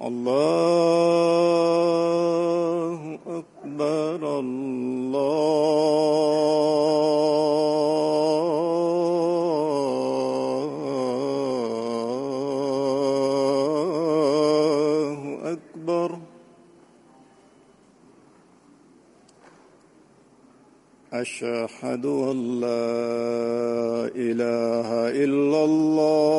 الله أكبر الله أكبر. أشهد أن لا إله إلا الله.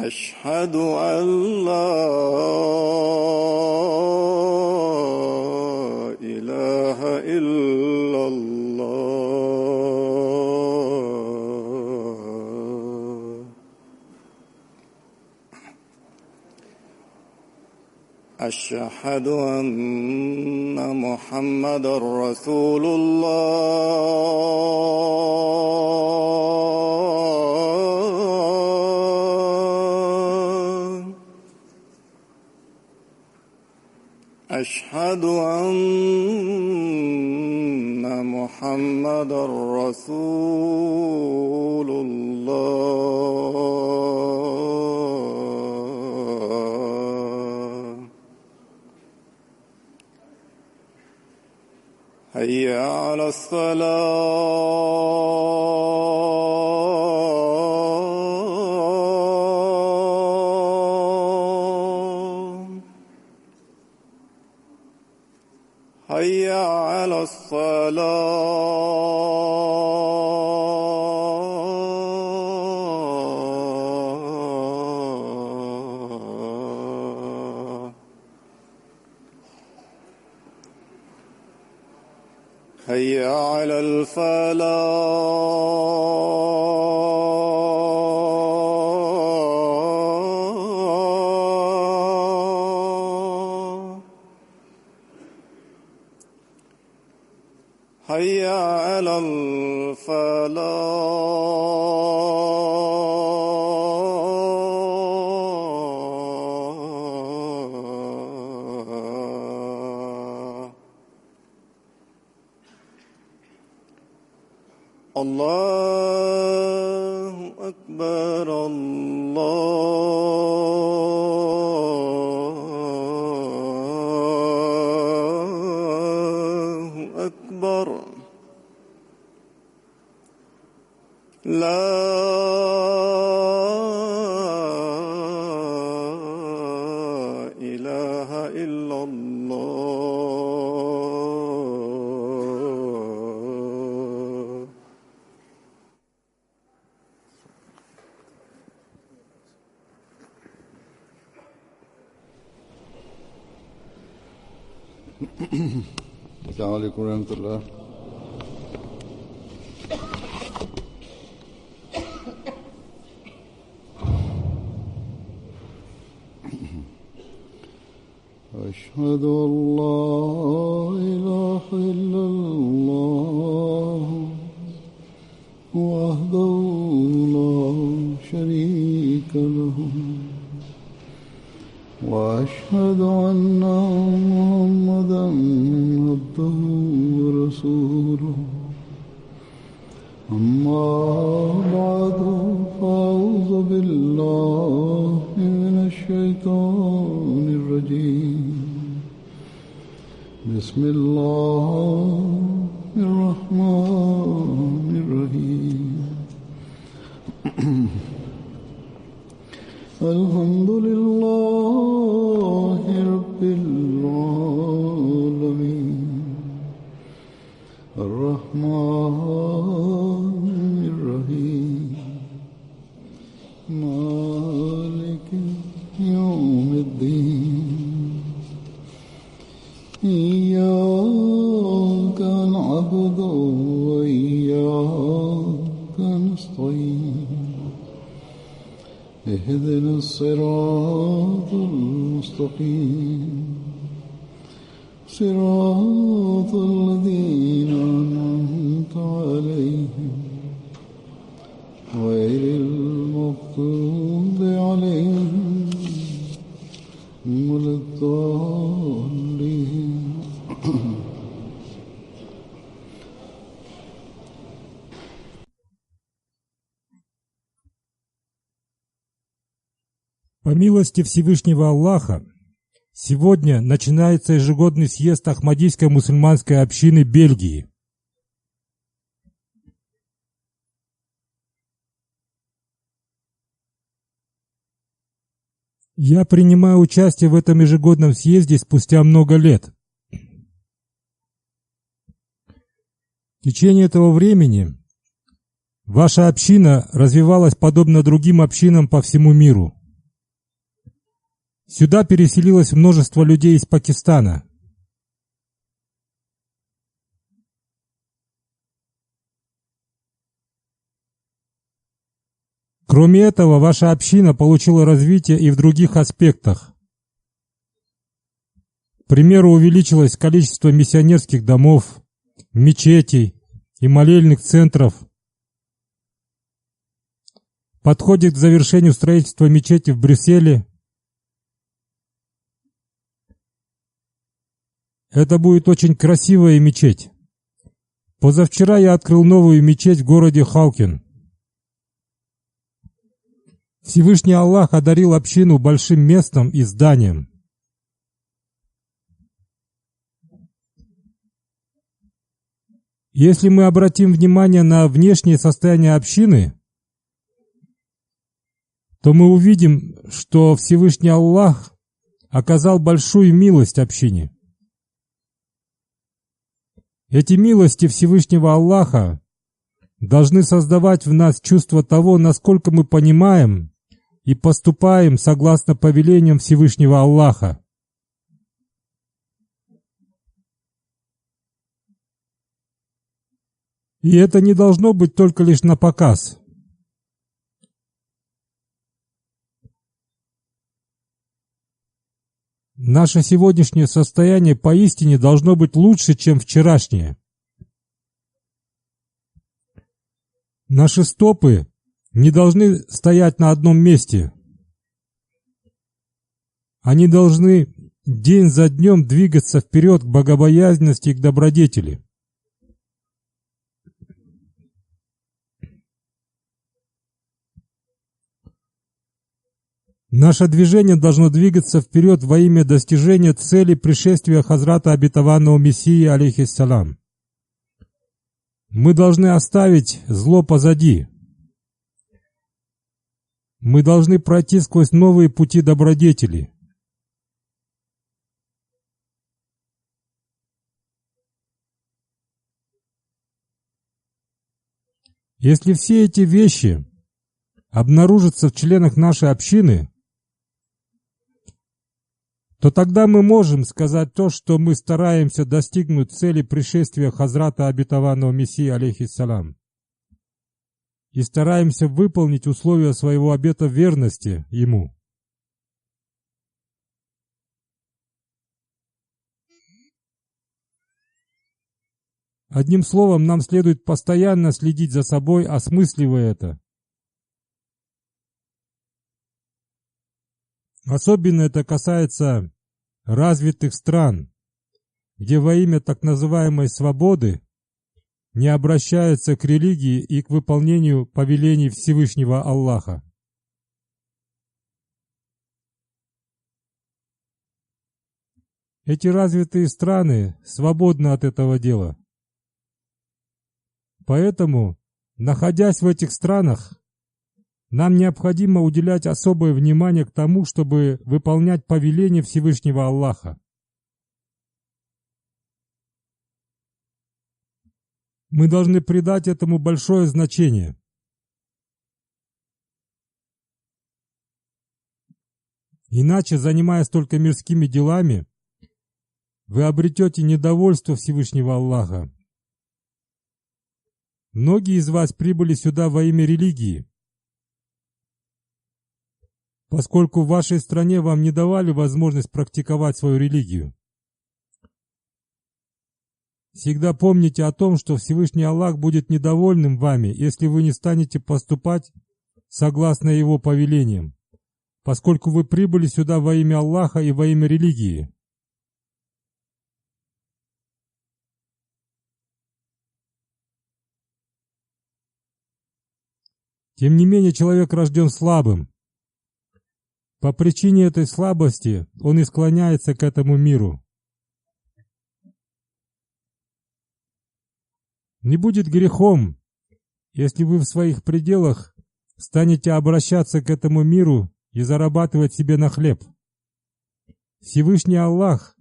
أشهد أن لا إله إلا الله. أشهد أن محمدًا رسول الله. أشهد أن محمدًا رسول الله. حي على الصلاة. حي على الصلاة. حي على الفلاح. حي على الفلاح. الله أكبر الله أكبر. لا إله إلا الله. السلام عليكم ورحمة الله. أشهد أن لا إله إلا الله وحده لا شريك له وأشهد أن محمدًا عبده ورسوله. أما بعد فأعوذ بالله من الشيطان الرجيم. بسم الله الرحمن الرحيم. الحمد لله رب العالمين. الرحمن الرحيم. مالك يوم الدين. إياك نعبد وإياك نستعين. اهدنا الصراط المستقيم. صراط الذين أنعمت عليهم غير المغضوب عليهم ولا الضالين. الضالين. По милости Всевышнего Аллаха, сегодня начинается ежегодный съезд Ахмадийской мусульманской общины Бельгии. Я принимаю участие в этом ежегодном съезде спустя много лет. В течение этого времени ваша община развивалась подобно другим общинам по всему миру. Сюда переселилось множество людей из Пакистана. Кроме этого, ваша община получила развитие и в других аспектах. К примеру, увеличилось количество миссионерских домов, мечетей и молельных центров. Подходит к завершению строительства мечети в Брюсселе. Это будет очень красивая мечеть. Позавчера я открыл новую мечеть в городе Хаукен. Всевышний Аллах одарил общину большим местом и зданием. Если мы обратим внимание на внешнее состояние общины, то мы увидим, что Всевышний Аллах оказал большую милость общине. Эти милости Всевышнего Аллаха должны создавать в нас чувство того, насколько мы понимаем и поступаем согласно повелениям Всевышнего Аллаха. И это не должно быть только лишь на показ. Наше сегодняшнее состояние поистине должно быть лучше, чем вчерашнее. Наши стопы не должны стоять на одном месте. Они должны день за днем двигаться вперед к богобоязненности и к добродетели. Наше движение должно двигаться вперед во имя достижения цели пришествия Хазрата обетованного Мессии, алейхиссалам. Мы должны оставить зло позади. Мы должны пройти сквозь новые пути добродетели. Если все эти вещи обнаружатся в членах нашей общины, то тогда мы можем сказать то, что мы стараемся достигнуть цели пришествия Хазрата обетованного Мессии, алейхиссалам, и стараемся выполнить условия своего обета верности Ему. Одним словом, нам следует постоянно следить за собой, осмысливая это. Особенно это касается развитых стран, где во имя так называемой свободы не обращаются к религии и к выполнению повелений Всевышнего Аллаха. Эти развитые страны свободны от этого дела. Поэтому, находясь в этих странах, нам необходимо уделять особое внимание к тому, чтобы выполнять повеления Всевышнего Аллаха. Мы должны придать этому большое значение. Иначе, занимаясь только мирскими делами, вы обретете недовольство Всевышнего Аллаха. Многие из вас прибыли сюда во имя религии, поскольку в вашей стране вам не давали возможность практиковать свою религию. Всегда помните о том, что Всевышний Аллах будет недовольным вами, если вы не станете поступать согласно Его повелениям, поскольку вы прибыли сюда во имя Аллаха и во имя религии. Тем не менее, человек рожден слабым. По причине этой слабости он и склоняется к этому миру. Не будет грехом, если вы в своих пределах станете обращаться к этому миру и зарабатывать себе на хлеб. Всевышний Аллах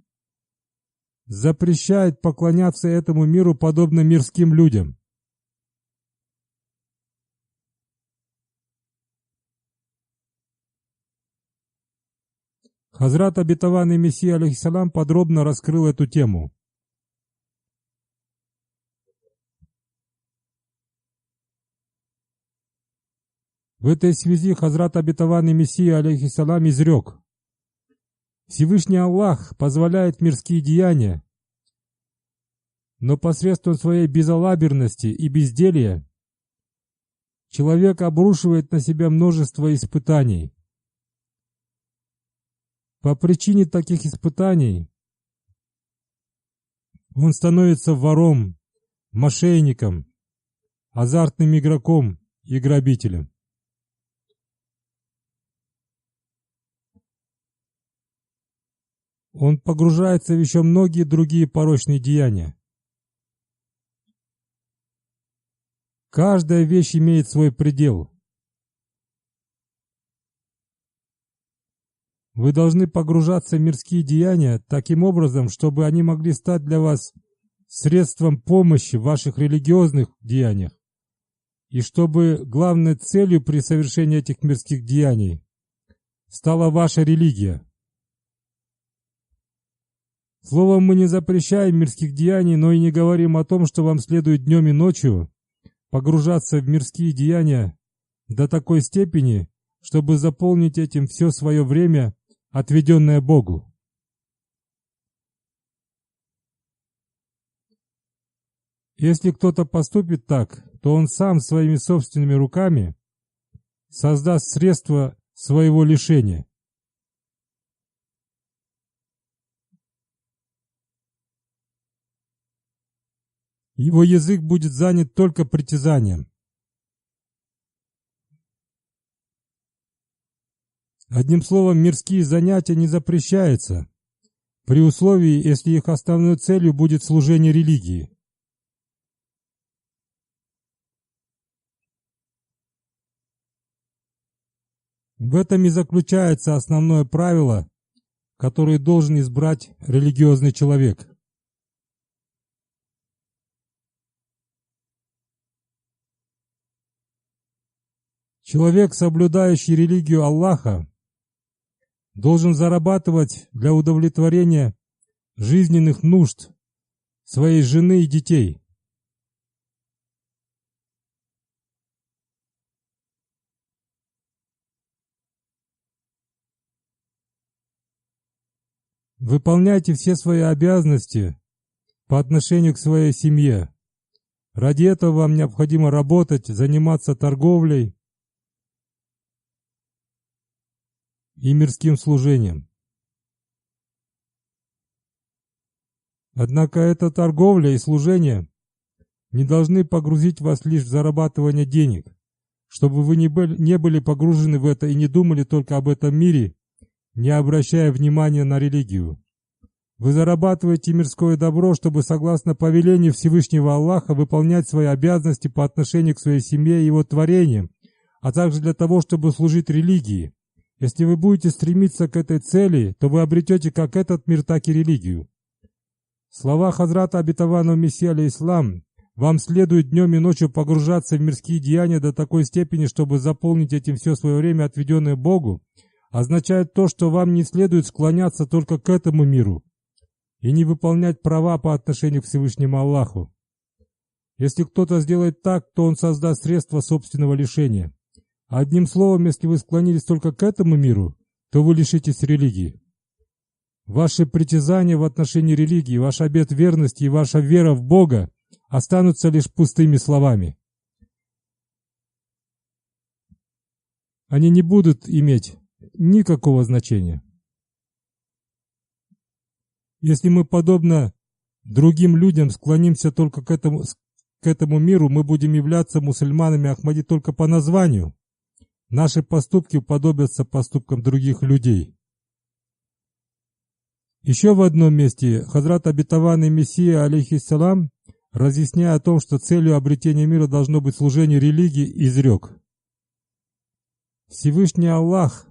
запрещает поклоняться этому миру подобно мирским людям. Хазрат обетованный Мессия алейхиссалам подробно раскрыл эту тему. В этой связи Хазрат обетованный Мессия алейхиссалам изрек: Всевышний Аллах позволяет мирские деяния, но посредством своей безалаберности и безделия человек обрушивает на себя множество испытаний. По причине таких испытаний он становится вором, мошенником, азартным игроком и грабителем. Он погружается в еще многие другие порочные деяния. Каждая вещь имеет свой предел. Вы должны погружаться в мирские деяния таким образом, чтобы они могли стать для вас средством помощи в ваших религиозных деяниях, и чтобы главной целью при совершении этих мирских деяний стала ваша религия. Словом, мы не запрещаем мирских деяний, но и не говорим о том, что вам следует днем и ночью погружаться в мирские деяния до такой степени, чтобы заполнить этим все свое время, отведенное Богу. Если кто-то поступит так, то он сам своими собственными руками создаст средства своего лишения. Его язык будет занят только притязанием. Одним словом, мирские занятия не запрещаются, при условии, если их основной целью будет служение религии. В этом и заключается основное правило, которое должен избрать религиозный человек. Человек, соблюдающий религию Аллаха, должен зарабатывать для удовлетворения жизненных нужд своей жены и детей. Выполняйте все свои обязанности по отношению к своей семье. Ради этого вам необходимо работать, заниматься торговлей и мирским служением. Однако эта торговля и служение не должны погрузить вас лишь в зарабатывание денег, чтобы вы не были погружены в это и не думали только об этом мире, не обращая внимания на религию. Вы зарабатываете мирское добро, чтобы согласно повелению Всевышнего Аллаха выполнять свои обязанности по отношению к своей семье и его творениям, а также для того, чтобы служить религии. Если вы будете стремиться к этой цели, то вы обретете как этот мир, так и религию. Слова Хазрата обетованного Мессии алейхиссалам: вам следует днем и ночью погружаться в мирские деяния до такой степени, чтобы заполнить этим все свое время, отведенное Богу, означает то, что вам не следует склоняться только к этому миру и не выполнять права по отношению к Всевышнему Аллаху. Если кто-то сделает так, то он создаст средства собственного лишения. Одним словом, если вы склонились только к этому миру, то вы лишитесь религии. Ваши притязания в отношении религии, ваш обет верности и ваша вера в Бога останутся лишь пустыми словами. Они не будут иметь никакого значения. Если мы, подобно другим людям, склонимся только к этому миру, мы будем являться мусульманами Ахмади только по названию, наши поступки уподобятся поступкам других людей. Еще в одном месте Хазрат Обетованный Мессия, алейхиссалам, разъясняя о том, что целью обретения мира должно быть служение религии, изрек: Всевышний Аллах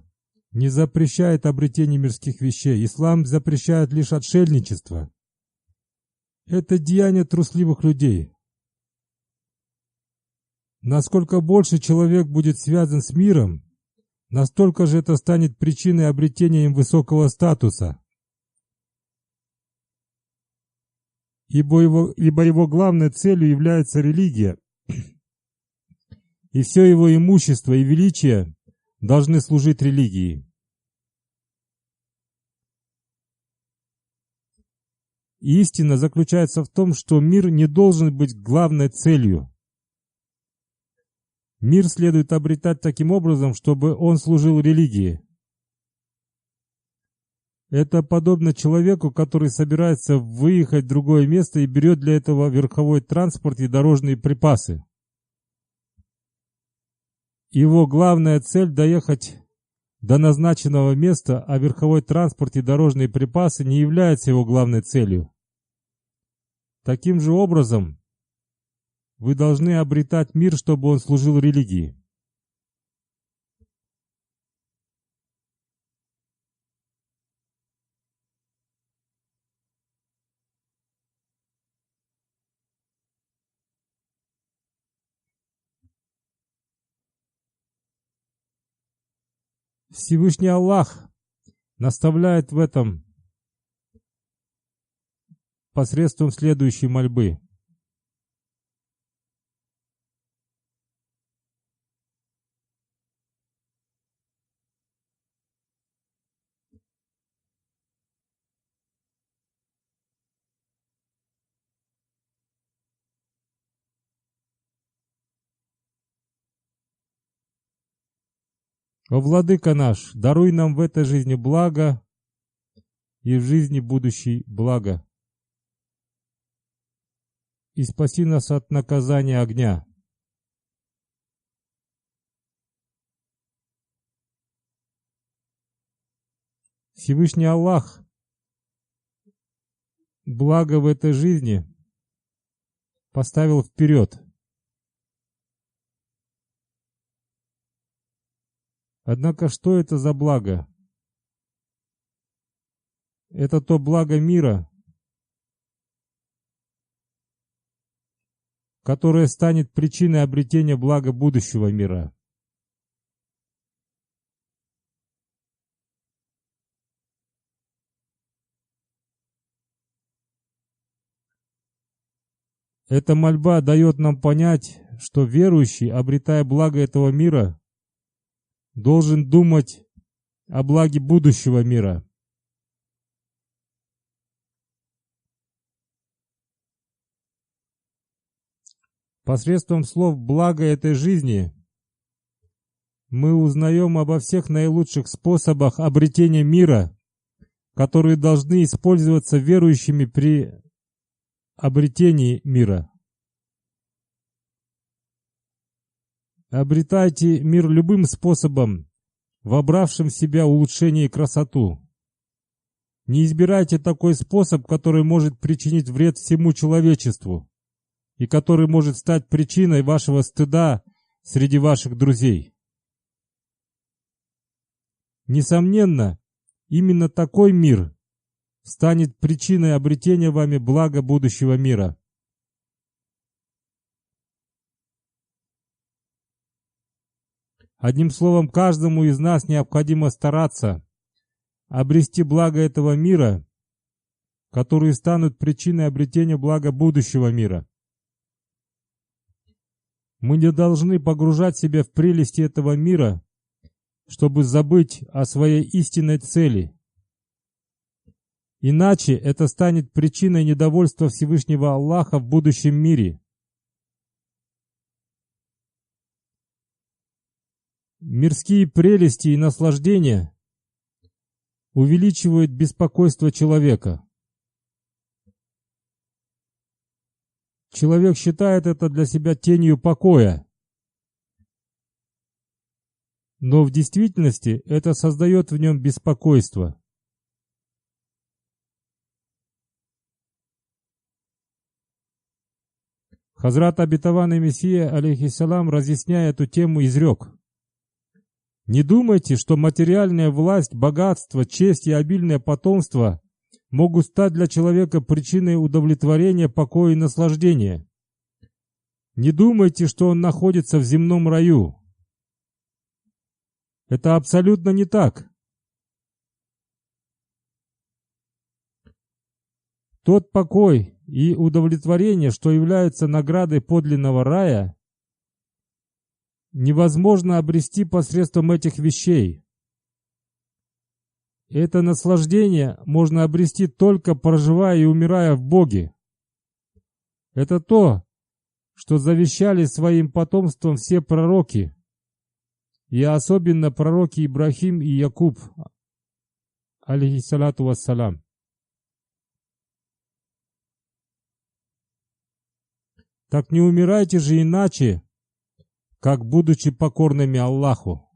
не запрещает обретение мирских вещей. Ислам запрещает лишь отшельничество. Это деяние трусливых людей. Насколько больше человек будет связан с миром, настолько же это станет причиной обретения им высокого статуса. Ибо его главной целью является религия, и все его имущество и величие должны служить религии. И истина заключается в том, что мир не должен быть главной целью. Мир следует обретать таким образом, чтобы он служил религии. Это подобно человеку, который собирается выехать в другое место и берет для этого верховой транспорт и дорожные припасы. Его главная цель — доехать до назначенного места, а верховой транспорт и дорожные припасы не являются его главной целью. Таким же образом, вы должны обретать мир, чтобы он служил религии. Всевышний Аллах наставляет в этом посредством следующей мольбы. О Владыка наш, даруй нам в этой жизни благо и в жизни будущей благо. И спаси нас от наказания огня. Всевышний Аллах благо в этой жизни поставил вперед. Однако что это за благо? Это то благо мира, которое станет причиной обретения блага будущего мира. Эта мольба дает нам понять, что верующий, обретая благо этого мира, должен думать о благе будущего мира. Посредством слов «благо этой жизни» мы узнаем обо всех наилучших способах обретения мира, которые должны использоваться верующими при обретении мира. Обретайте мир любым способом, вобравшим в себя улучшение и красоту. Не избирайте такой способ, который может причинить вред всему человечеству и который может стать причиной вашего стыда среди ваших друзей. Несомненно, именно такой мир станет причиной обретения вами блага будущего мира. Одним словом, каждому из нас необходимо стараться обрести благо этого мира, которые станут причиной обретения блага будущего мира. Мы не должны погружать себя в прелести этого мира, чтобы забыть о своей истинной цели. Иначе это станет причиной недовольства Всевышнего Аллаха в будущем мире. Мирские прелести и наслаждения увеличивают беспокойство человека. Человек считает это для себя тенью покоя. но в действительности это создает в нем беспокойство. Хазрат обетованный Мессия, алейхиссалам, разъясняя эту тему, изрек: «Не думайте, что материальная власть, богатство, честь и обильное потомство могут стать для человека причиной удовлетворения, покоя и наслаждения. Не думайте, что он находится в земном раю. Это абсолютно не так. Тот покой и удовлетворение, что являются наградой подлинного рая, невозможно обрести посредством этих вещей. Это наслаждение можно обрести только проживая и умирая в Боге. Это то, что завещали своим потомством все пророки, и особенно пророки Ибрахим и Якуб, алейхиссалату вассалам. Так не умирайте же иначе, как будучи покорными Аллаху».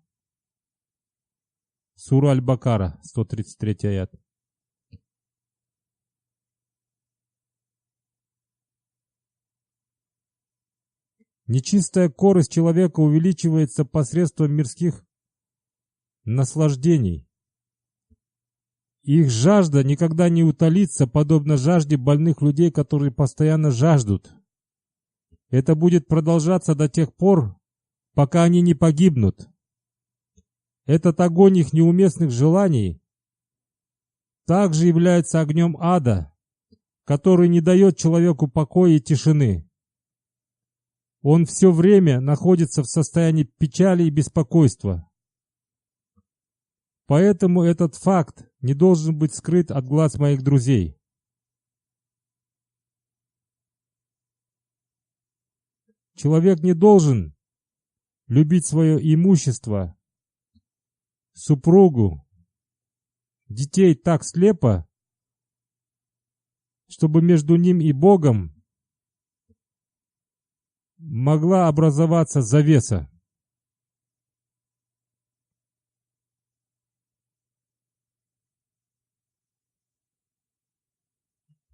Сура Аль-Бакара, 133 аят. Нечистая корость человека увеличивается посредством мирских наслаждений. Их жажда никогда не утолится, подобно жажде больных людей, которые постоянно жаждут. Это будет продолжаться до тех пор, пока они не погибнут. Этот огонь их неуместных желаний также является огнем ада, который не дает человеку покоя и тишины. Он все время находится в состоянии печали и беспокойства. Поэтому этот факт не должен быть скрыт от глаз моих друзей. Человек не должен любить свое имущество, супругу, детей так слепо, чтобы между ним и Богом могла образоваться завеса.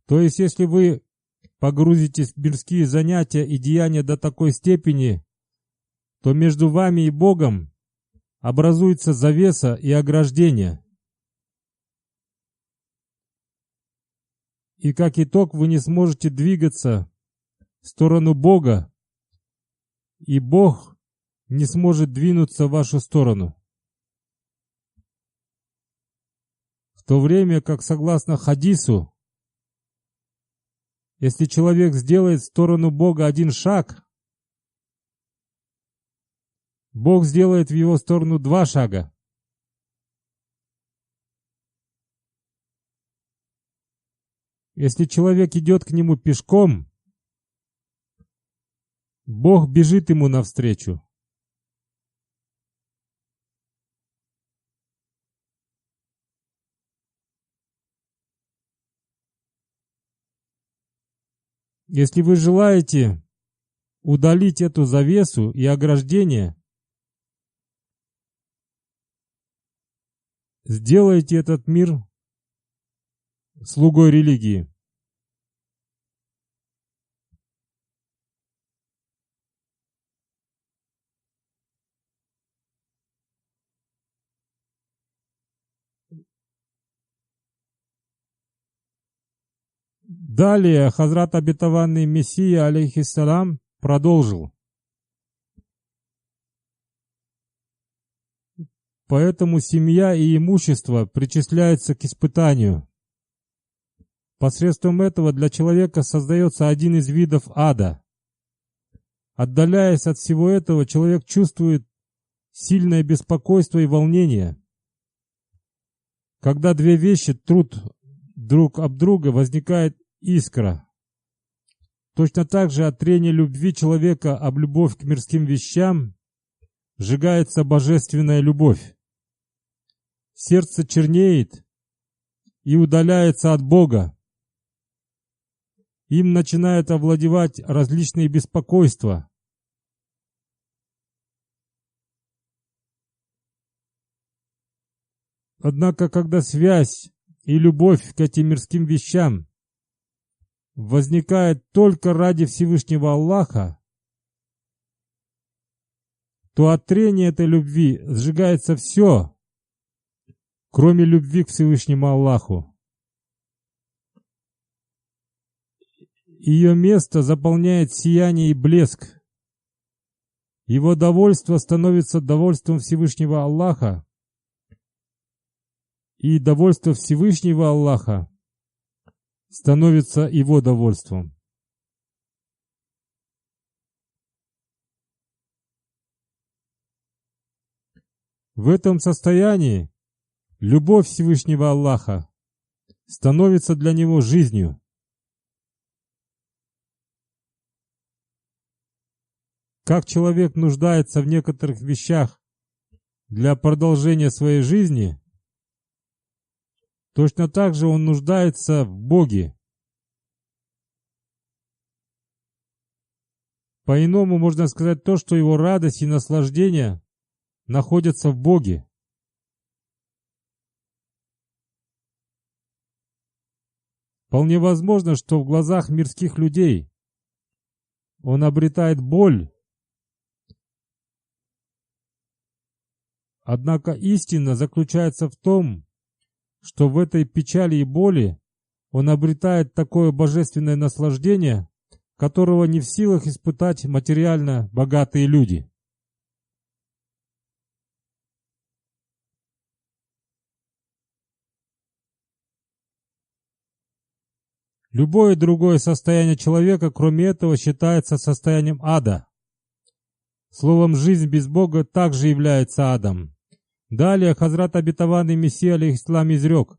То есть, если вы погрузитесь в мирские занятия и деяния до такой степени, то между вами и Богом образуется завеса и ограждение. И как итог вы не сможете двигаться в сторону Бога, и Бог не сможет двинуться в вашу сторону. В то время как, согласно хадису, если человек сделает в сторону Бога один шаг, Бог сделает в его сторону 2 шага. Если человек идет к нему пешком, Бог бежит ему навстречу. Если вы желаете удалить эту завесу и ограждение, сделайте этот мир слугой религии. Далее Хазрат обетованный Мессия, алейхиссалам, продолжил: «Поэтому семья и имущество причисляются к испытанию. Посредством этого для человека создается один из видов ада. Отдаляясь от всего этого, человек чувствует сильное беспокойство и волнение. Когда 2 вещи трут друг об друга, возникает искра. Точно так же от трения любви человека об любовь к мирским вещам сжигается божественная любовь. Сердце чернеет и удаляется от Бога. Им начинают овладевать различные беспокойства. Однако, когда связь и любовь к этим мирским вещам возникает только ради Всевышнего Аллаха, то от трения этой любви сжигается все, кроме любви к Всевышнему Аллаху. Ее место заполняет сияние и блеск. Его довольство становится довольством Всевышнего Аллаха, и довольство Всевышнего Аллаха становится его довольством. В этом состоянии любовь Всевышнего Аллаха становится для него жизнью. Как человек нуждается в некоторых вещах для продолжения своей жизни, точно так же он нуждается в Боге. По-иному можно сказать то, что его радость и наслаждение находятся в Боге. Вполне возможно, что в глазах мирских людей он обретает боль. Однако истина заключается в том, что в этой печали и боли он обретает такое божественное наслаждение, которого не в силах испытать материально богатые люди. Любое другое состояние человека, кроме этого, считается состоянием ада. Словом, жизнь без Бога также является адом. Далее Хазрат обетованный Мессия алейхиссалам изрек: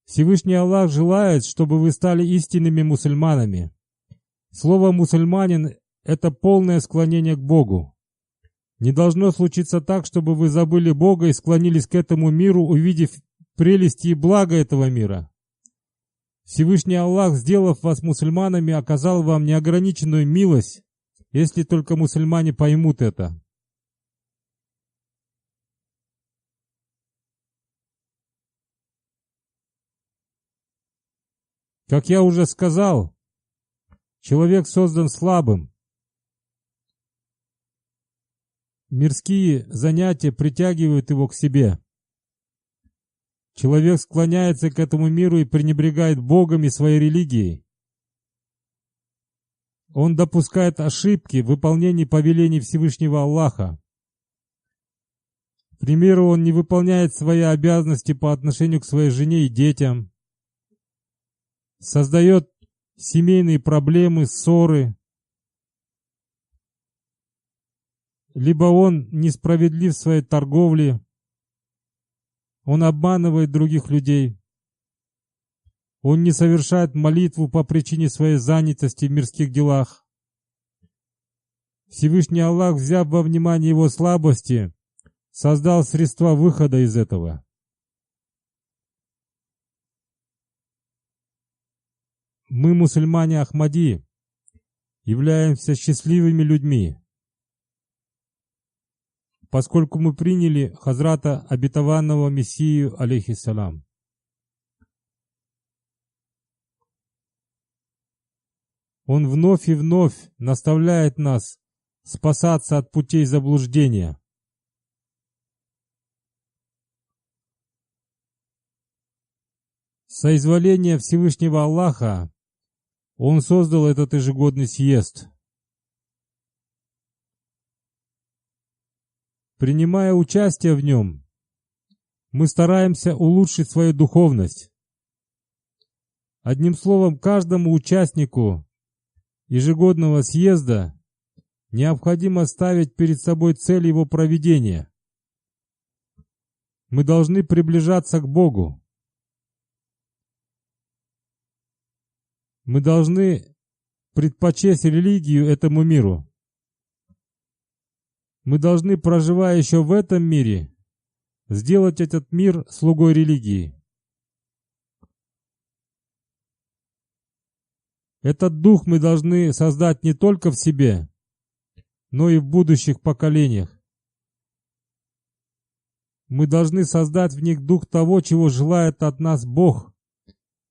Всевышний Аллах желает, чтобы вы стали истинными мусульманами. Слово «мусульманин» — это полное склонение к Богу. Не должно случиться так, чтобы вы забыли Бога и склонились к этому миру, увидев прелести и благо этого мира. Всевышний Аллах, сделав вас мусульманами, оказал вам неограниченную милость, если только мусульмане поймут это. Как я уже сказал, человек создан слабым. Мирские занятия притягивают его к себе. Человек склоняется к этому миру и пренебрегает Богом и своей религией. Он допускает ошибки в выполнении повелений Всевышнего Аллаха. К примеру, он не выполняет свои обязанности по отношению к своей жене и детям, создает семейные проблемы, ссоры, либо он несправедлив в своей торговле, он обманывает других людей, он не совершает молитву по причине своей занятости в мирских делах. Всевышний Аллах, взяв во внимание его слабости, создал средства выхода из этого. Мы, мусульмане Ахмади, являемся счастливыми людьми, поскольку мы приняли Хазрата обетованного Мессию алейхиссалам. Он вновь и вновь наставляет нас спасаться от путей заблуждения. С соизволения Всевышнего Аллаха Он создал этот ежегодный съезд. Принимая участие в нем, мы стараемся улучшить свою духовность. Одним словом, каждому участнику ежегодного съезда необходимо ставить перед собой цель его проведения. Мы должны приближаться к Богу. Мы должны предпочесть религию этому миру. Мы должны, проживая еще в этом мире, сделать этот мир слугой религии. Этот дух мы должны создать не только в себе, но и в будущих поколениях. Мы должны создать в них дух того, чего желает от нас Бог,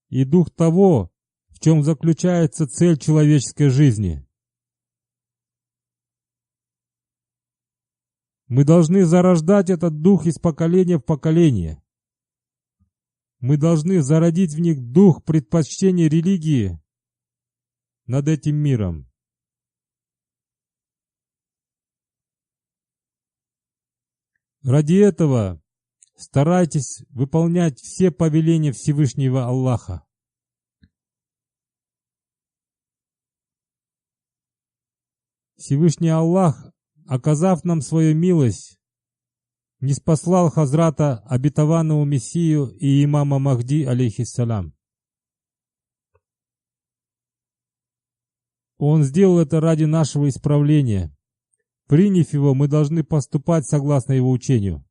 и дух того, в чем заключается цель человеческой жизни. Мы должны зарождать этот дух из поколения в поколение. Мы должны зародить в них дух предпочтения религии над этим миром. Ради этого старайтесь выполнять все повеления Всевышнего Аллаха. Всевышний Аллах, оказав нам свою милость, ниспослал Хазрата обетованного Мессию и имама Махди, алейхиссалям. Он сделал это ради нашего исправления. Приняв его, мы должны поступать согласно его учению.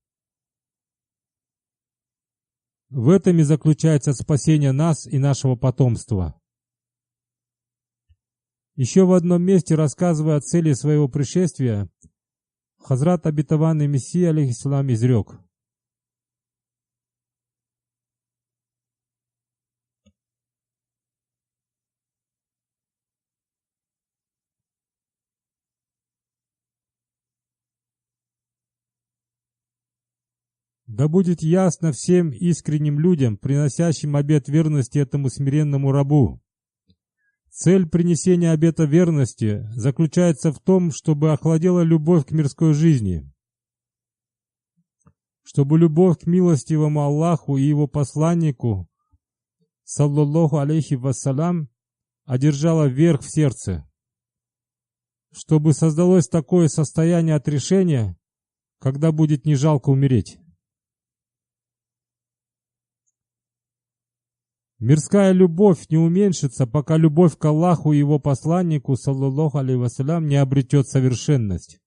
В этом и заключается спасение нас и нашего потомства. Еще в одном месте, рассказывая о цели своего пришествия, Хазрат обетованный Мессия, алейхиссалам, изрек: «Да будет ясно всем искренним людям, приносящим обет верности этому смиренному рабу. Цель принесения обета верности заключается в том, чтобы охладела любовь к мирской жизни, чтобы любовь к милостивому Аллаху и его посланнику, саллаллаху алейхи вассалям, одержала верх в сердце, чтобы создалось такое состояние отрешения, когда будет не жалко умереть. Мирская любовь не уменьшится, пока любовь к Аллаху и его посланнику, саллаллаху алейхи вассалям, не обретет совершенность.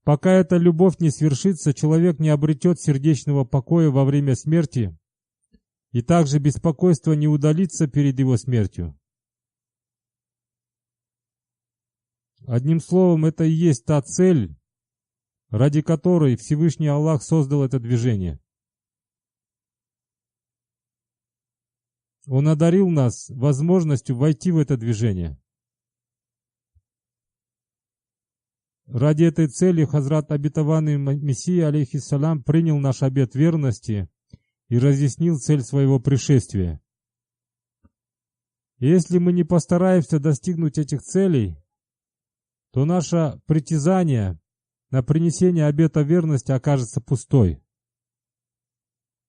Пока эта любовь не свершится, человек не обретет сердечного покоя во время смерти, и также беспокойство не удалится перед его смертью. Одним словом, это и есть та цель, ради которой Всевышний Аллах создал это движение. Он одарил нас возможностью войти в это движение. Ради этой цели Хазрат обетованный Мессия, алейхиссалям, принял наш обет верности и разъяснил цель своего пришествия. Если мы не постараемся достигнуть этих целей, то наше притязание на принесение обета верности окажется пустой.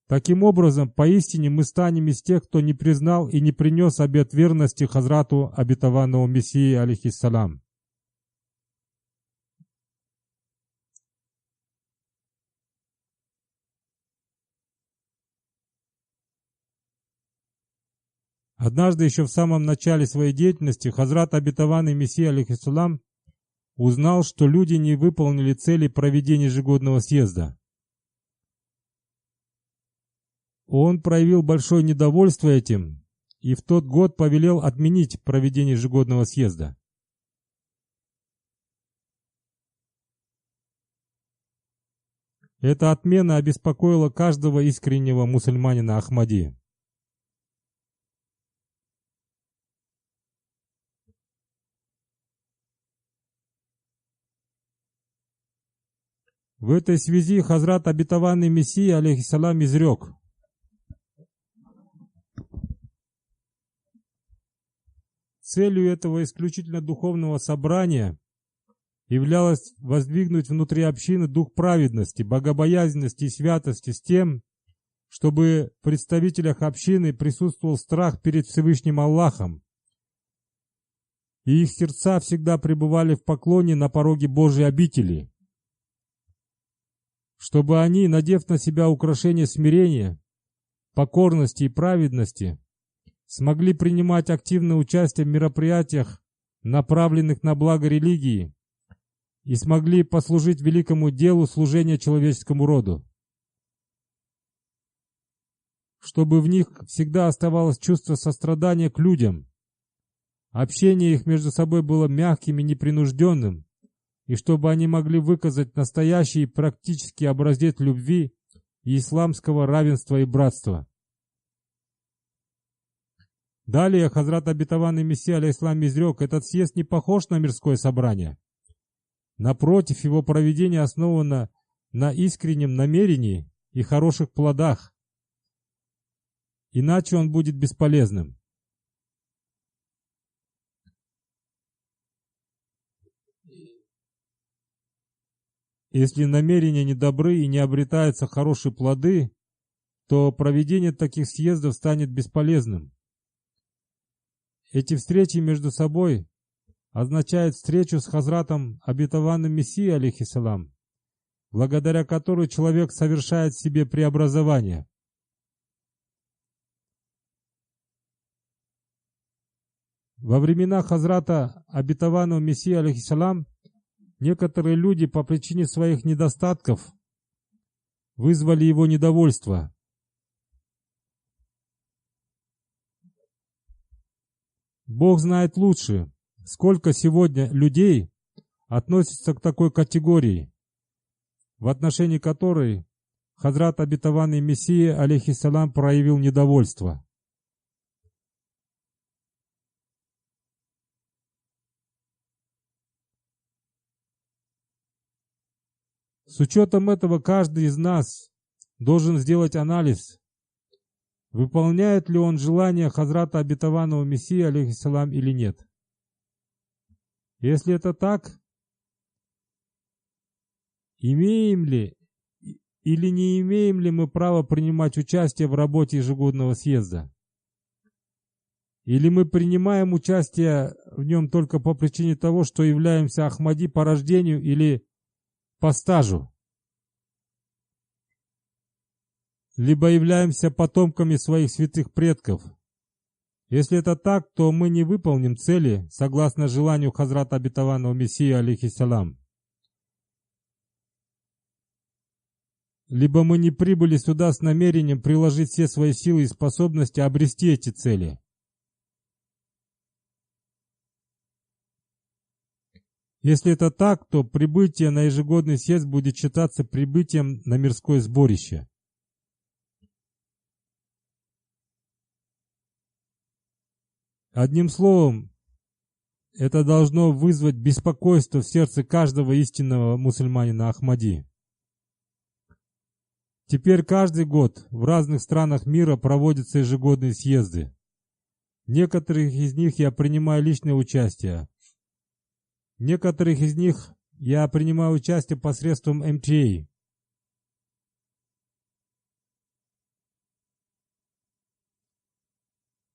Таким образом, поистине мы станем из тех, кто не признал и не принес обет верности Хазрату обетованного Мессии, алейхиссалям. Однажды еще в самом начале своей деятельности Хазрат обетованный Мессия, алейхиссалям, узнал, что люди не выполнили цели проведения ежегодного съезда. Он проявил большое недовольство этим и в тот год повелел отменить проведение ежегодного съезда. Эта отмена обеспокоила каждого искреннего мусульманина Ахмади. В этой связи Хазрат обетованный Мессия, алейхиссалям, изрек: целью этого исключительно духовного собрания являлось воздвигнуть внутри общины дух праведности, богобоязненности и святости с тем, чтобы в представителях общины присутствовал страх перед Всевышним Аллахом, и их сердца всегда пребывали в поклоне на пороге Божьей обители, чтобы они, надев на себя украшение смирения, покорности и праведности, смогли принимать активное участие в мероприятиях, направленных на благо религии, и смогли послужить великому делу служения человеческому роду. Чтобы в них всегда оставалось чувство сострадания к людям, общение их между собой было мягким и непринужденным, и чтобы они могли выказать настоящий и практический образец любви и исламского равенства и братства. Далее Хазрат Обетованный Мессия алейхиссалам изрек: этот съезд не похож на мирское собрание. Напротив, его проведение основано на искреннем намерении и хороших плодах, иначе он будет бесполезным. Если намерения недобры и не обретаются хорошие плоды, то проведение таких съездов станет бесполезным. Эти встречи между собой означают встречу с Хазратом Обетованным Мессией алейхиссалам, благодаря которой человек совершает в себе преобразование. Во времена Хазрата Обетованного Мессии алейхиссалам некоторые люди по причине своих недостатков вызвали его недовольство. Бог знает лучше, сколько сегодня людей относятся к такой категории, в отношении которой Хазрат Обетованный Мессия алейхиссалам проявил недовольство. С учетом этого каждый из нас должен сделать анализ, выполняет ли он желание Хазрата Обетованного Мессии алейхиссалам или нет. Если это так, имеем ли или не имеем ли мы право принимать участие в работе ежегодного съезда? Или мы принимаем участие в нем только по причине того, что являемся Ахмади по рождению или по стажу? Либо являемся потомками своих святых предков? Если это так, то мы не выполним цели согласно желанию Хазрата Обетованного Мессии алейхиссалам. Либо мы не прибыли сюда с намерением приложить все свои силы и способности обрести эти цели. Если это так, то прибытие на ежегодный съезд будет считаться прибытием на мирское сборище. Одним словом, это должно вызвать беспокойство в сердце каждого истинного мусульманина Ахмади. Теперь каждый год в разных странах мира проводятся ежегодные съезды. В некоторых из них я принимаю личное участие. В некоторых из них я принимаю участие посредством МТА.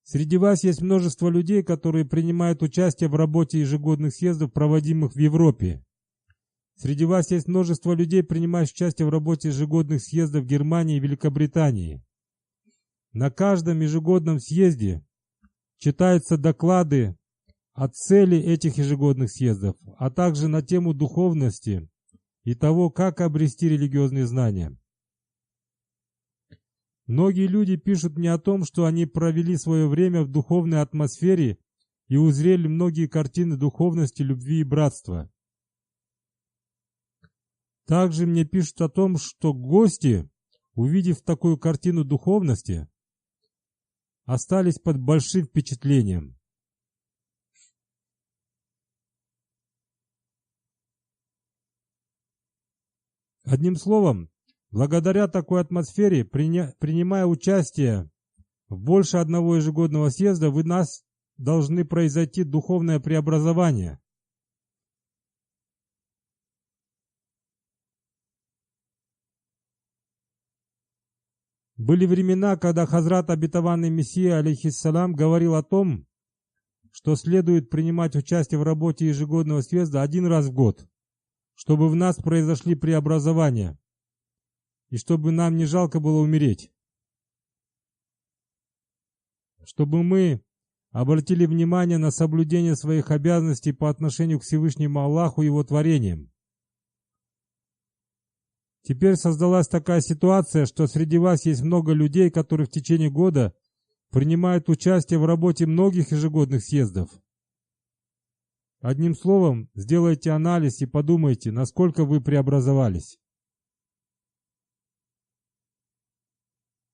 Среди вас есть множество людей, которые принимают участие в работе ежегодных съездов, проводимых в Европе. Среди вас есть множество людей, принимающих участие в работе ежегодных съездов в Германии и Великобритании. На каждом ежегодном съезде читаются доклады о цели этих ежегодных съездов, а также на тему духовности и того, как обрести религиозные знания. Многие люди пишут мне о том, что они провели свое время в духовной атмосфере и узрели многие картины духовности, любви и братства. Также мне пишут о том, что гости, увидев такую картину духовности, остались под большим впечатлением. Одним словом, благодаря такой атмосфере, принимая участие в больше одного ежегодного съезда, в нас должны произойти духовное преобразование. Были времена, когда Хазрат Обетованный Мессия алейхиссалам говорил о том, что следует принимать участие в работе ежегодного съезда один раз в год, чтобы в нас произошли преобразования, и чтобы нам не жалко было умереть. Чтобы мы обратили внимание на соблюдение своих обязанностей по отношению к Всевышнему Аллаху и Его творениям. Теперь создалась такая ситуация, что среди вас есть много людей, которые в течение года принимают участие в работе многих ежегодных съездов. Одним словом, сделайте анализ и подумайте, насколько вы преобразовались.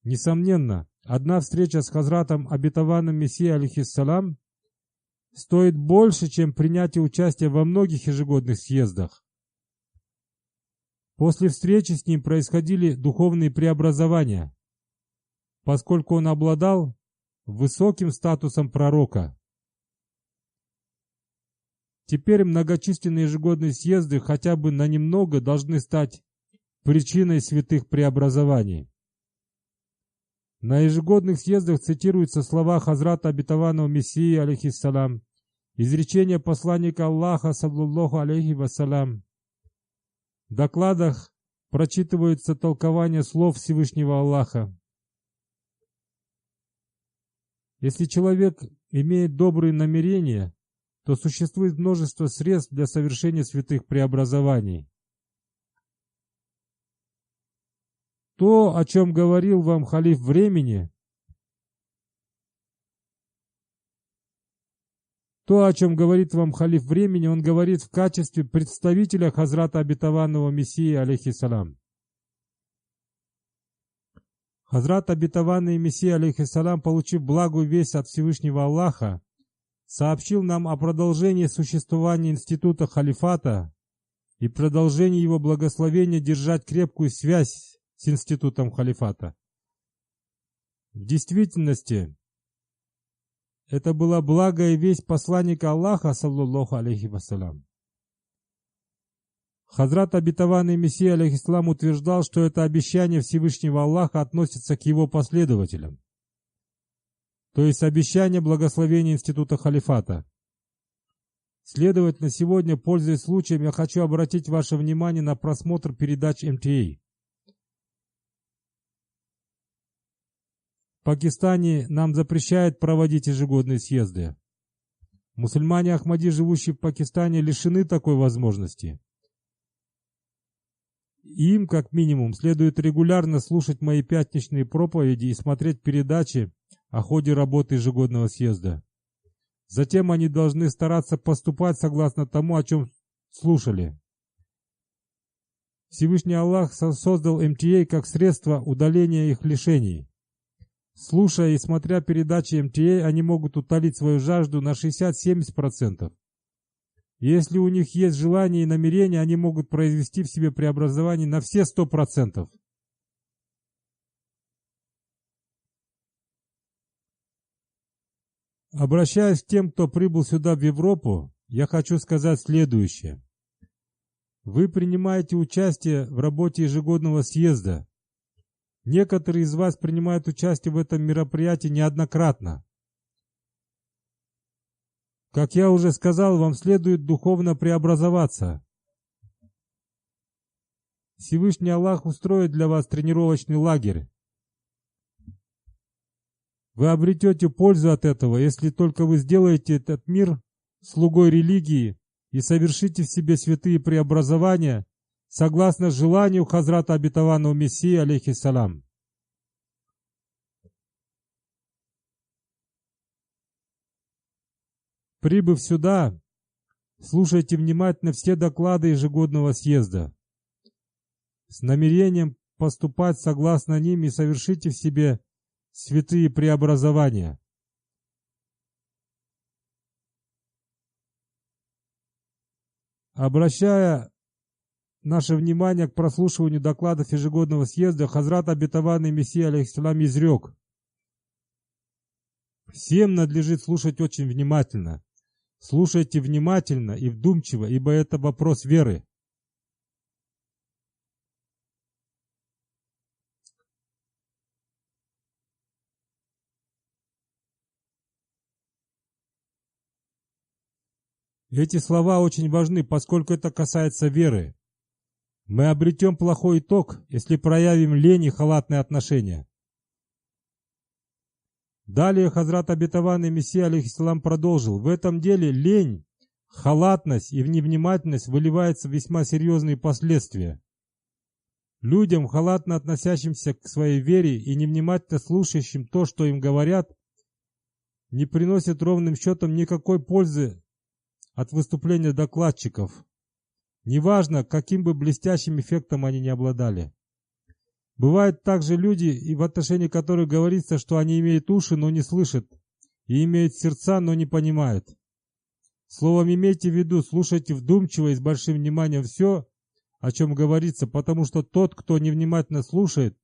Несомненно, одна встреча с Хазратом Обетованным Мессией алейхиссалам стоит больше, чем принятие участия во многих ежегодных съездах. После встречи с ним происходили духовные преобразования, поскольку он обладал высоким статусом пророка. Теперь многочисленные ежегодные съезды хотя бы на немного должны стать причиной святых преобразований. На ежегодных съездах цитируются слова Хазрата Обетованного Мессии, алейхиссалам, изречения посланника Аллаха, саллаллаху алейхи вассалям. В докладах прочитываются толкования слов Всевышнего Аллаха. Если человек имеет добрые намерения, то существует множество средств для совершения святых преобразований. То, о чем говорил вам халиф времени, он говорит в качестве представителя Хазрата Обетованного Мессии, алейхиссалам. Хазрат Обетованный Мессия, алейхиссалам, получив благую весть от Всевышнего Аллаха, сообщил нам о продолжении существования института халифата и продолжении его благословения держать крепкую связь с институтом халифата. В действительности, это была благая весть посланника Аллаха, саллаллаху алейхи вассалям. Хазрат Обетованный Мессия, алейхиссалам, утверждал, что это обещание Всевышнего Аллаха относится к его последователям, то есть обещание благословения института халифата. Следовательно, сегодня, пользуясь случаем, я хочу обратить ваше внимание на просмотр передач МТА. В Пакистане нам запрещают проводить ежегодные съезды. Мусульмане Ахмади, живущие в Пакистане, лишены такой возможности. Им, как минимум, следует регулярно слушать мои пятничные проповеди и смотреть передачи о ходе работы ежегодного съезда. Затем они должны стараться поступать согласно тому, о чем слушали. Всевышний Аллах создал МТА как средство удаления их лишений. Слушая и смотря передачи МТА, они могут утолить свою жажду на 60-70%. Если у них есть желание и намерение, они могут произвести в себе преобразование на все 100%. Обращаясь к тем, кто прибыл сюда в Европу, я хочу сказать следующее. Вы принимаете участие в работе ежегодного съезда. Некоторые из вас принимают участие в этом мероприятии неоднократно. Как я уже сказал, вам следует духовно преобразоваться. Всевышний Аллах устроит для вас тренировочный лагерь. Вы обретете пользу от этого, если только вы сделаете этот мир слугой религии и совершите в себе святые преобразования согласно желанию Хазрата Обетованного Мессии, алейхиссалам. Прибыв сюда, слушайте внимательно все доклады ежегодного съезда с намерением поступать согласно ним и совершите в себе святые преобразования. Обращая наше внимание к прослушиванию докладов ежегодного съезда, Хазрат Обетованный Мессия, алейхиссалам, изрек: всем надлежит слушать очень внимательно. Слушайте внимательно и вдумчиво, ибо это вопрос веры. Эти слова очень важны, поскольку это касается веры. Мы обретем плохой итог, если проявим лень и халатное отношение. Далее Хазрат Обетованный Мессия, алейхиссалам, продолжил: в этом деле лень, халатность и невнимательность выливаются в весьма серьезные последствия. Людям, халатно относящимся к своей вере и невнимательно слушающим то, что им говорят, не приносит ровным счетом никакой пользы от выступления докладчиков, неважно, каким бы блестящим эффектом они ни обладали. Бывают также люди, и в отношении которых говорится, что они имеют уши, но не слышат, и имеют сердца, но не понимают. Словом, имейте в виду, слушайте вдумчиво и с большим вниманием все, о чем говорится, потому что тот, кто невнимательно слушает,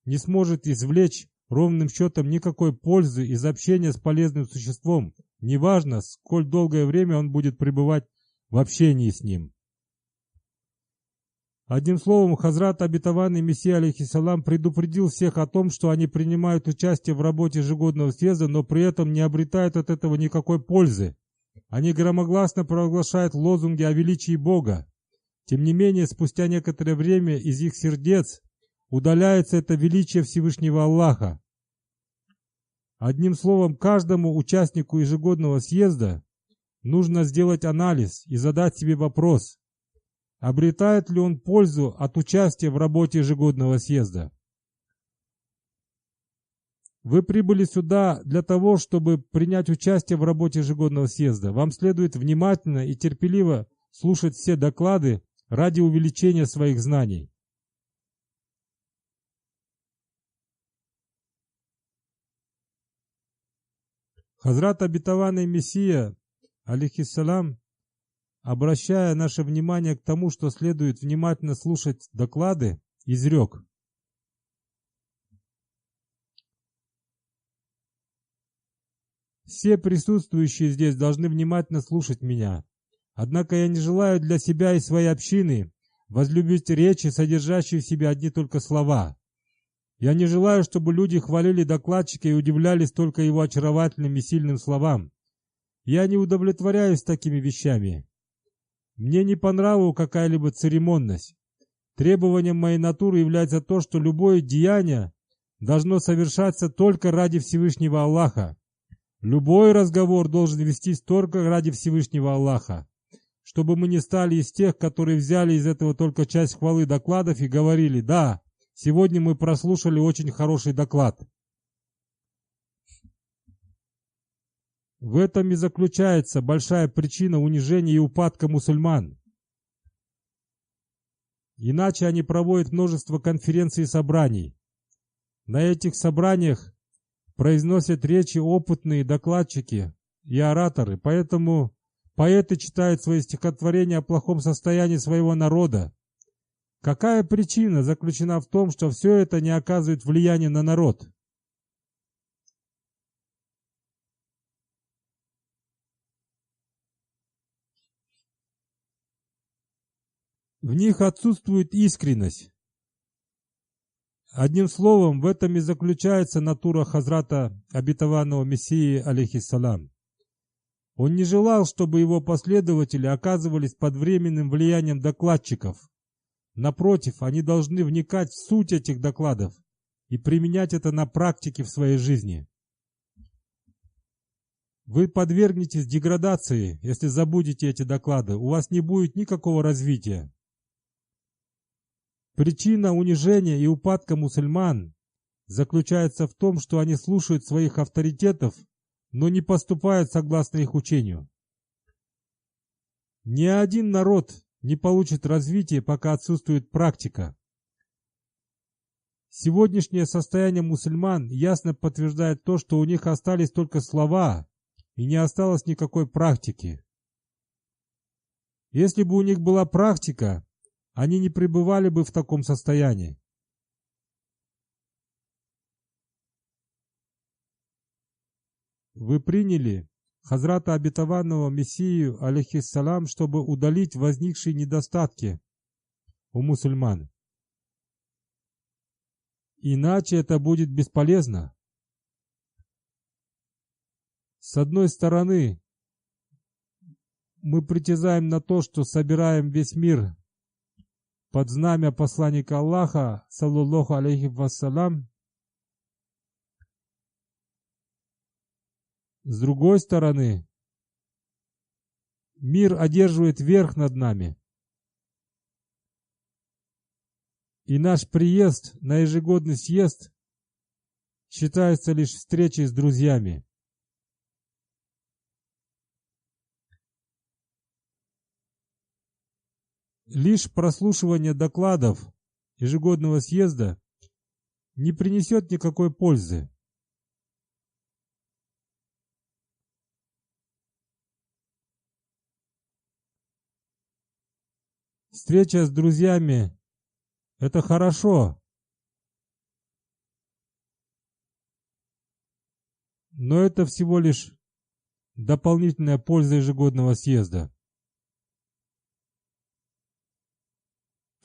не сможет извлечь ровным счетом никакой пользы из общения с полезным существом, неважно, сколь долгое время он будет пребывать в общении с ним. Одним словом, Хазрат обетованный Мессия алейхиссалам предупредил всех о том, что они принимают участие в работе ежегодного съезда, но при этом не обретают от этого никакой пользы. Они громогласно провозглашают лозунги о величии Бога. Тем не менее, спустя некоторое время из их сердец удаляется это величие Всевышнего Аллаха. Одним словом, каждому участнику ежегодного съезда нужно сделать анализ и задать себе вопрос: обретает ли он пользу от участия в работе ежегодного съезда? Вы прибыли сюда для того, чтобы принять участие в работе ежегодного съезда. Вам следует внимательно и терпеливо слушать все доклады ради увеличения своих знаний. Хазрат обетованный Мессия, алейхиссалам, обращая наше внимание к тому, что следует внимательно слушать доклады, изрек: все присутствующие здесь должны внимательно слушать меня. Однако я не желаю для себя и своей общины возлюбить речи, содержащие в себе одни только слова. Я не желаю, чтобы люди хвалили докладчика и удивлялись только его очаровательным и сильным словам. Я не удовлетворяюсь такими вещами. Мне не по нраву какая-либо церемонность. Требованием моей натуры является то, что любое деяние должно совершаться только ради Всевышнего Аллаха. Любой разговор должен вестись только ради Всевышнего Аллаха, чтобы мы не стали из тех, которые взяли из этого только часть хвалы докладов и говорили: да, сегодня мы прослушали очень хороший доклад. В этом и заключается большая причина унижения и упадка мусульман. Иначе они проводят множество конференций и собраний. На этих собраниях произносят речи опытные докладчики и ораторы, поэтому поэты читают свои стихотворения о плохом состоянии своего народа. Какая причина заключена в том, что все это не оказывает влияния на народ? В них отсутствует искренность. Одним словом, в этом и заключается натура Хазрата обетованного Мессии, алейхиссалам. Он не желал, чтобы его последователи оказывались под временным влиянием докладчиков. Напротив, они должны вникать в суть этих докладов и применять это на практике в своей жизни. Вы подвергнетесь деградации, если забудете эти доклады, у вас не будет никакого развития. Причина унижения и упадка мусульман заключается в том, что они слушают своих авторитетов, но не поступают согласно их учению. Ни один народ не получит развития, пока отсутствует практика. Сегодняшнее состояние мусульман ясно подтверждает то, что у них остались только слова и не осталось никакой практики. Если бы у них была практика, они не пребывали бы в таком состоянии. Вы приняли Хазрата обетованного Мессию, алейхиссалам, чтобы удалить возникшие недостатки у мусульман. Иначе это будет бесполезно. С одной стороны, мы притязаем на то, что собираем весь мир под знамя посланника Аллаха, саллаллаху алейхи вассалям. С другой стороны, мир одерживает верх над нами. И наш приезд на ежегодный съезд считается лишь встречей с друзьями. Лишь прослушивание докладов ежегодного съезда не принесет никакой пользы. Встреча с друзьями – это хорошо, но это всего лишь дополнительная польза ежегодного съезда.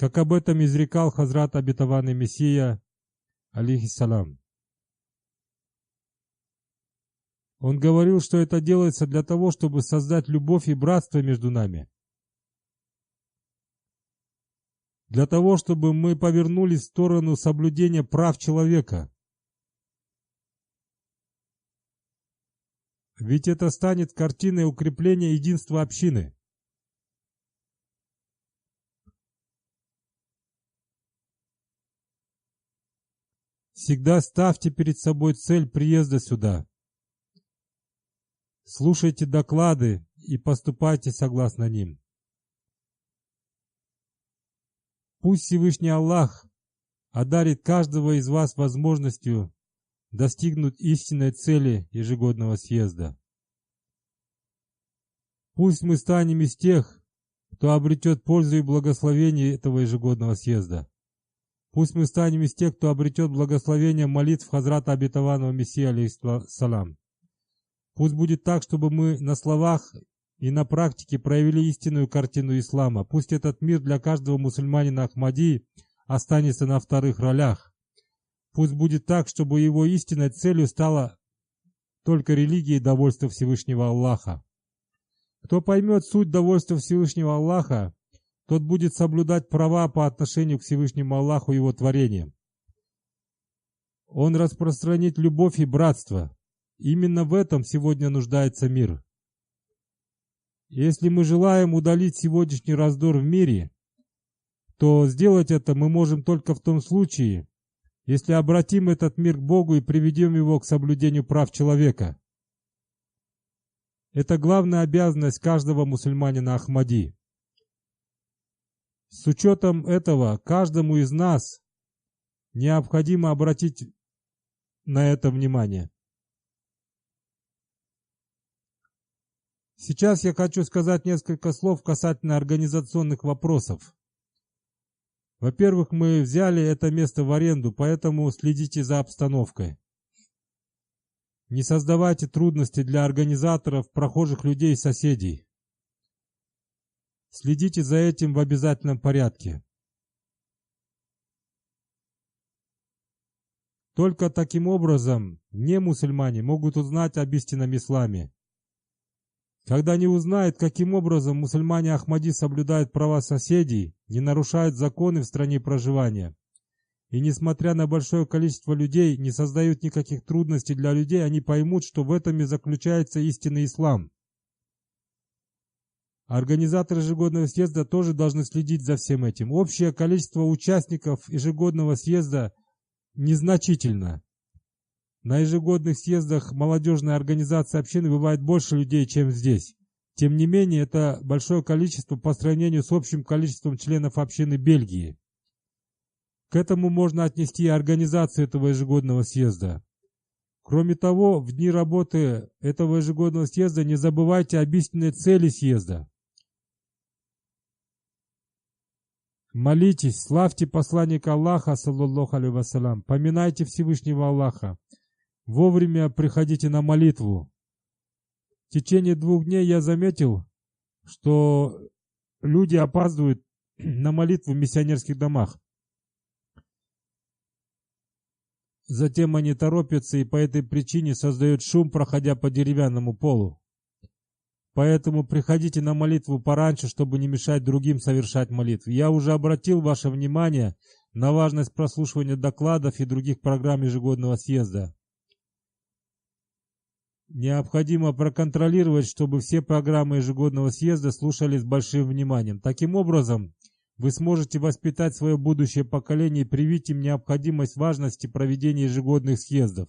Как об этом изрекал Хазрат Обетованный Мессия, алейхиссалам. Он говорил, что это делается для того, чтобы создать любовь и братство между нами. Для того, чтобы мы повернулись в сторону соблюдения прав человека. Ведь это станет картиной укрепления единства общины. Всегда ставьте перед собой цель приезда сюда. Слушайте доклады и поступайте согласно ним. Пусть Всевышний Аллах одарит каждого из вас возможностью достигнуть истинной цели ежегодного съезда. Пусть мы станем из тех, кто обретет пользу и благословение этого ежегодного съезда. Пусть мы станем из тех, кто обретет благословение молитв Хазрата Обетованного Мессии, алейхиссалам. Пусть будет так, чтобы мы на словах и на практике проявили истинную картину ислама. Пусть этот мир для каждого мусульманина Ахмади останется на вторых ролях. Пусть будет так, чтобы его истинной целью стала только религия и довольство Всевышнего Аллаха. Кто поймет суть довольства Всевышнего Аллаха, тот будет соблюдать права по отношению к Всевышнему Аллаху и его творениям. Он распространит любовь и братство. Именно в этом сегодня нуждается мир. Если мы желаем удалить сегодняшний раздор в мире, то сделать это мы можем только в том случае, если обратим этот мир к Богу и приведем его к соблюдению прав человека. Это главная обязанность каждого мусульманина Ахмади. С учетом этого, каждому из нас необходимо обратить на это внимание. Сейчас я хочу сказать несколько слов касательно организационных вопросов. Во-первых, мы взяли это место в аренду, поэтому следите за обстановкой. Не создавайте трудности для организаторов, прохожих людей и соседей. Следите за этим в обязательном порядке. Только таким образом не мусульмане могут узнать об истинном исламе. Когда они узнают, каким образом мусульмане Ахмади соблюдают права соседей, не нарушают законы в стране проживания, и несмотря на большое количество людей, не создают никаких трудностей для людей, они поймут, что в этом и заключается истинный ислам. Организаторы ежегодного съезда тоже должны следить за всем этим. Общее количество участников ежегодного съезда незначительно. На ежегодных съездах молодежной организации общины бывает больше людей, чем здесь. Тем не менее, это большое количество по сравнению с общим количеством членов общины Бельгии. К этому можно отнести и организацию этого ежегодного съезда. Кроме того, в дни работы этого ежегодного съезда не забывайте об истинной цели съезда. Молитесь, славьте посланника Аллаха, саллаллаху алейхи вассалям, поминайте Всевышнего Аллаха. Вовремя приходите на молитву. В течение 2 дней я заметил, что люди опаздывают на молитву в миссионерских домах. Затем они торопятся и по этой причине создают шум, проходя по деревянному полу. Поэтому приходите на молитву пораньше, чтобы не мешать другим совершать молитву. Я уже обратил ваше внимание на важность прослушивания докладов и других программ ежегодного съезда. Необходимо проконтролировать, чтобы все программы ежегодного съезда слушались с большим вниманием. Таким образом, вы сможете воспитать свое будущее поколение и привить им необходимость важности проведения ежегодных съездов.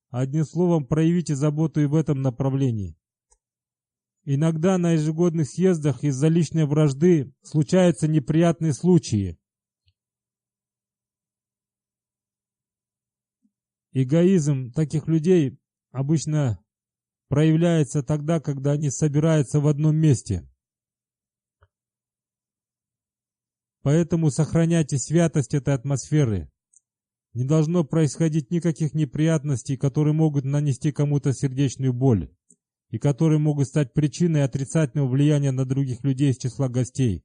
Одним словом, проявите заботу и в этом направлении. Иногда на ежегодных съездах из-за личной вражды случаются неприятные случаи. Эгоизм таких людей обычно проявляется тогда, когда они собираются в одном месте. Поэтому сохраняйте святость этой атмосферы. Не должно происходить никаких неприятностей, которые могут нанести кому-то сердечную боль и которые могут стать причиной отрицательного влияния на других людей из числа гостей.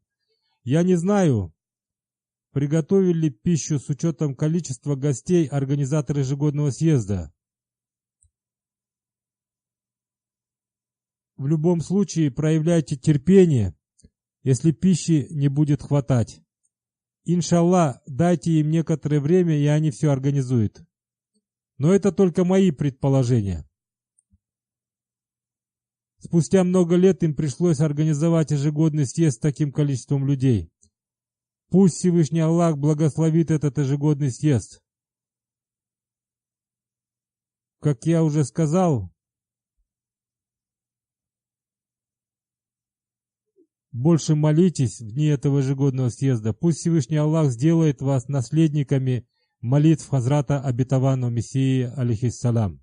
Я не знаю, приготовили ли пищу с учетом количества гостей организаторы ежегодного съезда. В любом случае проявляйте терпение, если пищи не будет хватать. Иншаллах, дайте им некоторое время, и они все организуют. Но это только мои предположения. Спустя много лет им пришлось организовать ежегодный съезд с таким количеством людей. Пусть Всевышний Аллах благословит этот ежегодный съезд. Как я уже сказал, больше молитесь в дни этого ежегодного съезда. Пусть Всевышний Аллах сделает вас наследниками молитв Хазрата обетованного Мессии, алейхиссалям.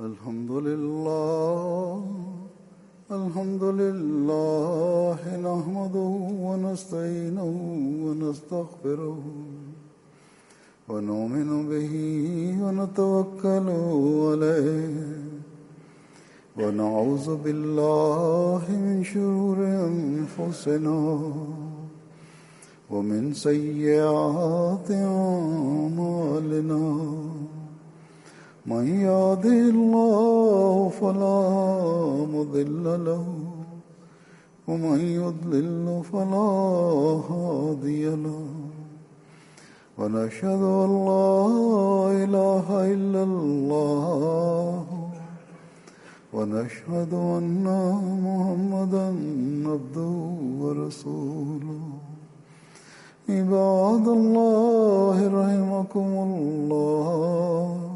الحمد لله الحمد لله نحمده ونستعينه ونستغفره ونؤمن به ونتوكل عليه ونعوذ بالله من شرور أنفسنا ومن سيئات أعمالنا من يهده الله فلا مضل له ومن يضلل فلا هادي له ونشهد أن لا إله إلا الله ونشهد أن محمدا عبده ورسوله عباد الله رحمكم الله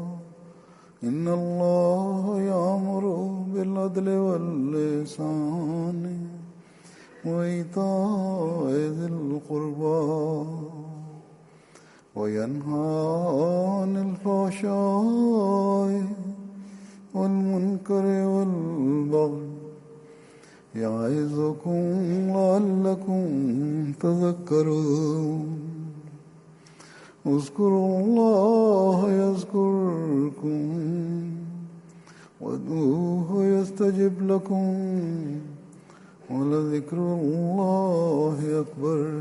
إن الله يأمر بالعدل والإحسان وإيتاء ذي القربى وينهى عن الفحشاء والمنكر والبغي يعظكم لعلكم تذكرون اذكروا الله يذكركم وادعوه يستجب لكم ولذكر الله أكبر